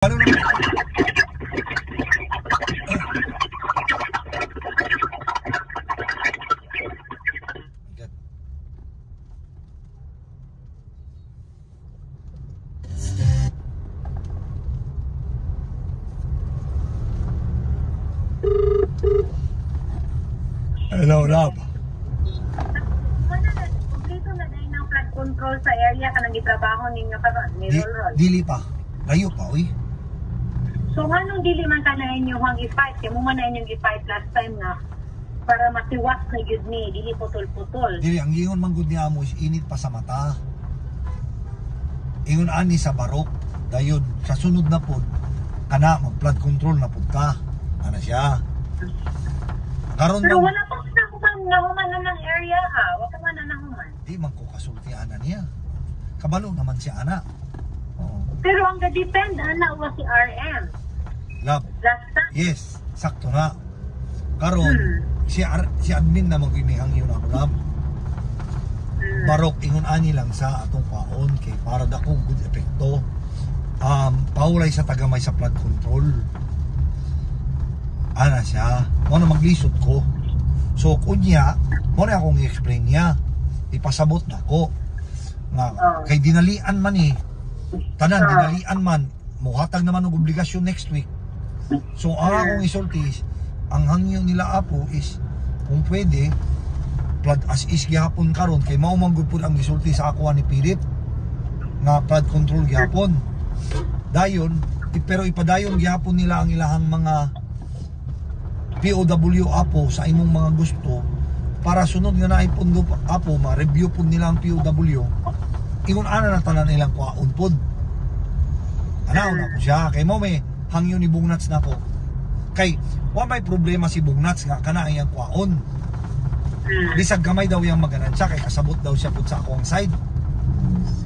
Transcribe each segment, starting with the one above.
Ano naman? Hello, Rob. Dito na dahil ng flood control sa area ka nang itrabaho ninyo karon ni Rolrol. Dili pa. Layo pa, uy. So anong dili man ka na inyo hang i-fight? Kaya mo man na inyong i-fight last time nga para masiwas na yun ni, dili putol-putol. Dili, ang ingon man gud niya mo is init pa sa mata. Ingon ani sa barok. Dayon, sa sunod na pod, kana mag-flood control na pod ka. Ano siya? Karon Pero man, wala pa nahuman na ng area ha. Wala man na nahuman. di man ko kasulti ana niya. Kabalo naman siya ana. Oo. Pero ang ga-depend na was si RM. Love. Last time. Yes, sakto na. Karon, si admin na mag-inihang yun ako, love. Barok, ingon ani lang sa atong paon kay para dako good epekto. Paulay sa tagamay sa flood control. Ana siya, mo na maglisod ko. So kunya, mo na akong i-explain niya. Ipasabot na ko. Nga, kay dinalian man eh. Tanan, dinalian man. Muhatag naman ng obligasyon next week. So ang akong isulti, ang hangyo nila apo is, kung pwede, flood as is gihapon karon kay mao man gud pud ang gisulti sa ako ni Philip nga flood control gihapon. Dayon, pero ipadayon gihapon nila ang ilahang mga POW apo sa imong mga gusto para sunod nga naay pundo apo ma-review pud nila ang POW. Ingon ana na tanan nilang kuhaon pud. Anaw na ko siya kay mo may hangyo ni Bungnats na ko. Kay wa may problema si Bungnats nga kana iyang kuhaon. Bisag gamay daw yang maganan siya kay kasabot daw siya pud sa akong side.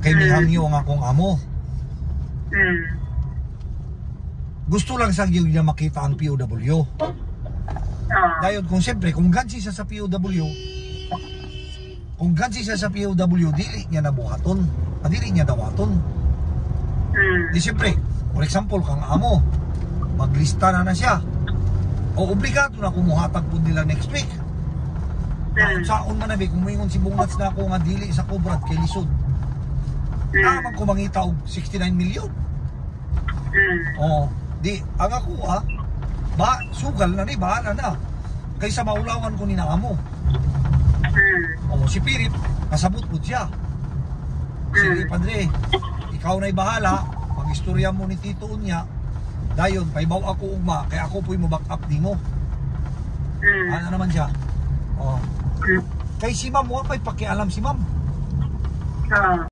Kay may hangyo ang akong amo. Gusto lang sa gyud niya makita ang POW. Dayon kung siyempre kung gansi siya sa POW, kung gansi siya sa POW, dili niya nabuhaton, dili niya dawaton. Di siyempre, for example kang amo, maglista na siya, o obligado na kumuhatag po nila next week. Saon man na kung mayingon si Bungnats na ako nga dili sa Cobrad kay lisod, naman ko mangita og 69 million. Di ang ako sugal na ni, bahala na. Kaysa maulawan ko ni na amo. Si Philip, kasabot po siya. Sige, padre, ikaw na'y bahala. Mag-istorya mo ni Tito niya. Dayon, paibaw ako ugma, kaya ako po'y mo back up di mo. Ano naman siya? Kay si ma'am, wapay pakialam si ma'am.